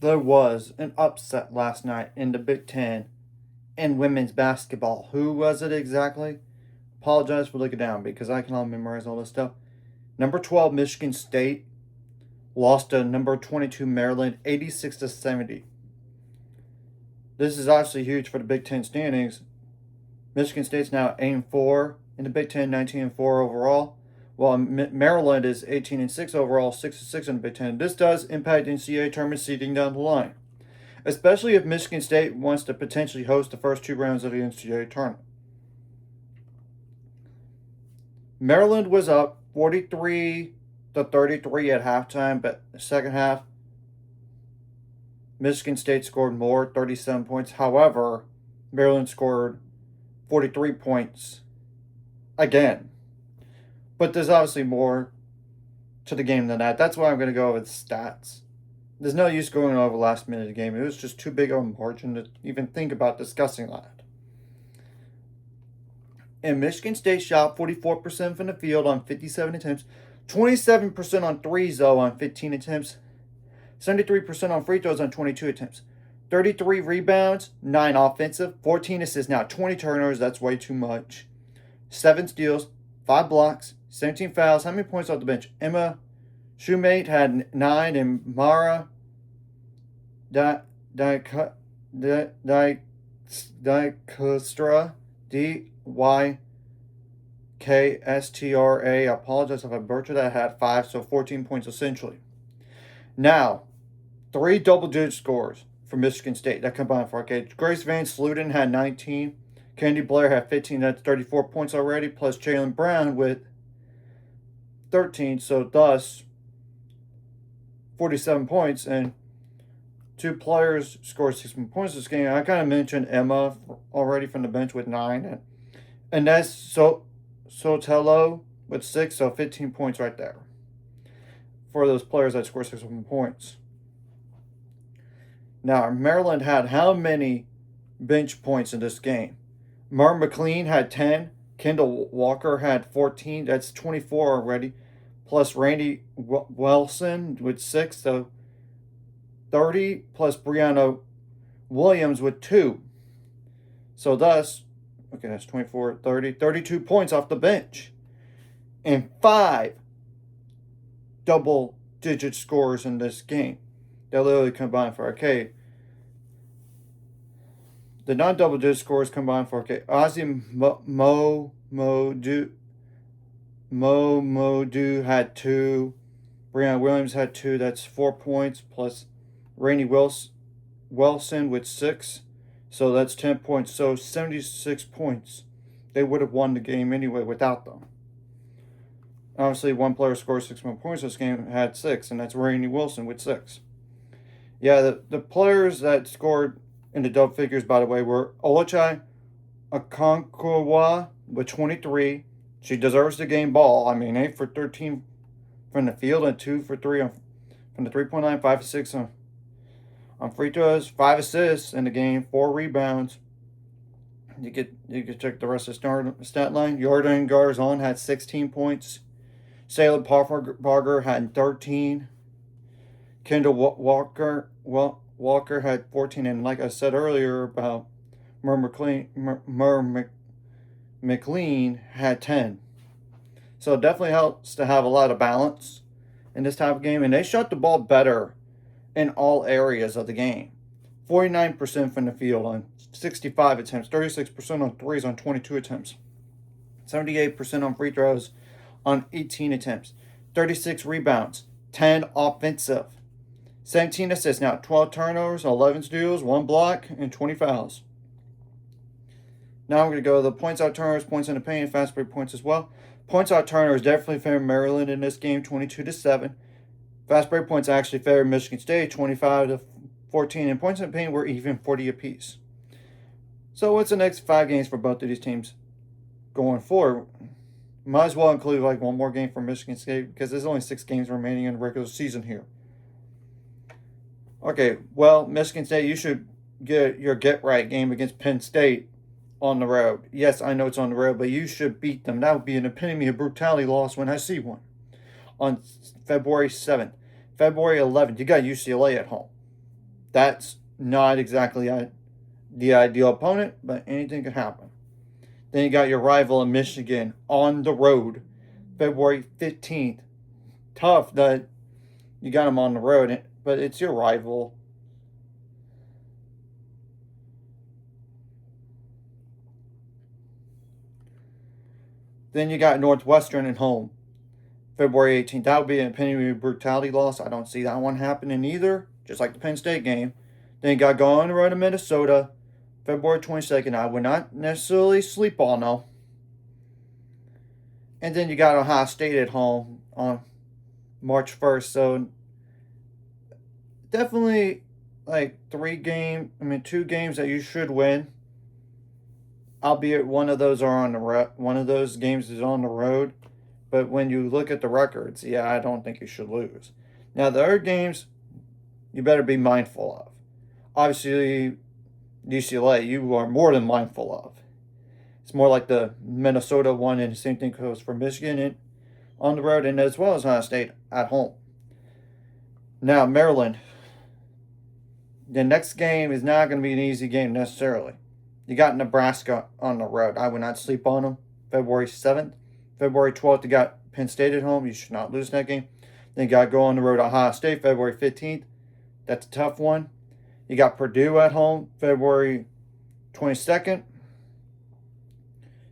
There was an upset last night in the Big Ten in women's basketball. Who was it exactly? Apologize for looking down because I cannot memorize all this stuff. Number 12, Michigan State lost to number 22, Maryland, 86 to 70. This is obviously huge for the Big Ten standings. Michigan State's now 8-4 in the Big Ten, 19-4 overall. While Maryland is 18-6 overall, 6-6 in the Big Ten. This does impact NCAA tournament seeding down the line, especially if Michigan State wants to potentially host the first two rounds of the NCAA tournament. Maryland was up 43 to 33 at halftime, but the second half, Michigan State scored more, 37 points. However, Maryland scored 43 points again. But there's obviously more to the game than that. That's why I'm going to go over the stats. There's no use going over the last minute of the game. It was just too big of a margin to even think about discussing that. And Michigan State shot 44% from the field on 57 attempts, 27% on threes, though, on 15 attempts, 73% on free throws on 22 attempts, 33 rebounds, 9 offensive, 14 assists. Now, 20 turnovers, that's way too much. 7 steals, 5 blocks, 17 fouls. How many points off the bench? Emma Shoemate had 9, and Mara Dykastra, Dykastra, I apologize if I butchered that, had 5, so 14 points essentially. Now, 3 double-digit scores for Michigan State that combined for Grace Van Sluten had 19. Candy Blair had 15. That's 34 points already, plus Jaylen Brown with 13. So thus, 47 points. And 2 players scored 16 points this game. I kind of mentioned Emma already from the bench with 9. And that's Sotelo with 6. So 15 points right there for those players that scored 16 points. Now, Maryland had how many bench points in this game? Mar McLean had 10. Kendall Walker had 14. That's 24 already. Plus Randy Wilson with 6. So 30. Plus Brianna Williams with 2. So thus, okay, that's 24, 30. 32 points off the bench. And 5 double-digit scores in this game. They literally combined for the non-double-digit scores combined for Ozzy Modu had 2. Brianna Williams had 2. That's 4 points. Plus Rainey Wilson with 6. So that's 10 points. So 76 points. They would have won the game anyway without them. Obviously, one player scored 6 more points this game, had 6, and that's Rainey Wilson with 6. Yeah, the players that scored in the double figures, by the way, were Oluchi Okonkwo with 23. She deserves the game ball. I mean, 8 for 13 from the field and 2 for 3 from the 3-point line, 5 for 6 on free throws, 5 assists in the game, 4 rebounds. You could check the rest of the stat line. Jordan Garzon had 16 points. Salem Parker had 13. Kendall Walker had 14, and like I said earlier about Mer McLean had 10. So it definitely helps to have a lot of balance in this type of game, and they shot the ball better in all areas of the game. 49% from the field on 65 attempts, 36% on threes on 22 attempts, 78% on free throws on 18 attempts, 36 rebounds, 10 offensive, 17 assists. Now 12 turnovers, 11 steals, 1 block, and 20 fouls. Now I'm going to go to the points out turnovers, points in the paint, and fast break points as well. Points out turnovers definitely favored Maryland in this game, 22-7. Fast break points actually favored Michigan State, 25-14, and points in the paint were even, 40 apiece. So what's the next 5 games for both of these teams going forward? Might as well include like one more game for Michigan State because there's only 6 games remaining in the regular season here. Okay, well, Michigan State, you should get your get-right game against Penn State on the road. Yes, I know it's on the road, but you should beat them. That would be an epitome of brutality loss when I see one. On February 7th. February 11th, you got UCLA at home. That's not exactly the ideal opponent, but anything could happen. Then you got your rival in Michigan on the road, February 15th. Tough that you got them on the road, but it's your rival. Then you got Northwestern at home, February 18th. That would be an penalty brutality loss. I don't see that one happening either, just like the Penn State game. Then you got going on the road to Minnesota, February 22nd. I would not necessarily sleep on, though. And then you got Ohio State at home on March 1st. So definitely like 2 games that you should win. Albeit one of those are on the one of those games is on the road. But when you look at the records, yeah, I don't think you should lose. Now the other games you better be mindful of. Obviously, UCLA, you are more than mindful of. It's more like the Minnesota one, and the same thing goes for Michigan and on the road, and as well as Ohio State at home. Now, Maryland, the next game is not going to be an easy game necessarily. You got Nebraska on the road. I would not sleep on them. February 7th. February 12th, you got Penn State at home. You should not lose that game. Then you got to go on the road to Ohio State, February 15th. That's a tough one. You got Purdue at home, February 22nd.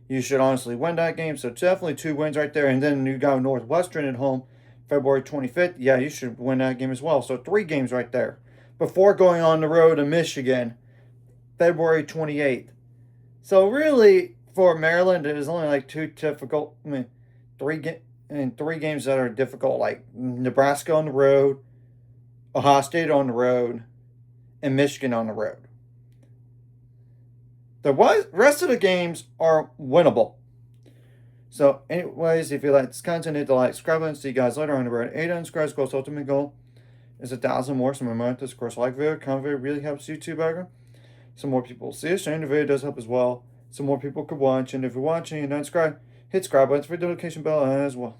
You should honestly win that game. So definitely 2 wins right there. And then you got Northwestern at home, February 25th. Yeah, you should win that game as well. So 3 games right there. Before going on the road to Michigan, February 28th. So really, for Maryland, it is only like 2 difficult. 3 games that are difficult, like Nebraska on the road, Ohio State on the road, and Michigan on the road. The rest of the games are winnable. So, anyways, if you like this content, hit the like, subscribe button. See you guys later on the road. 800 subscribers, goals, ultimate goal is 1,000 more. So, remember this, of course, like video, comment video really helps YouTube out. Some more people see it. Sharing the video does help as well. Some more people could watch. And if you're watching and not subscribe, hit subscribe button for the notification bell as well.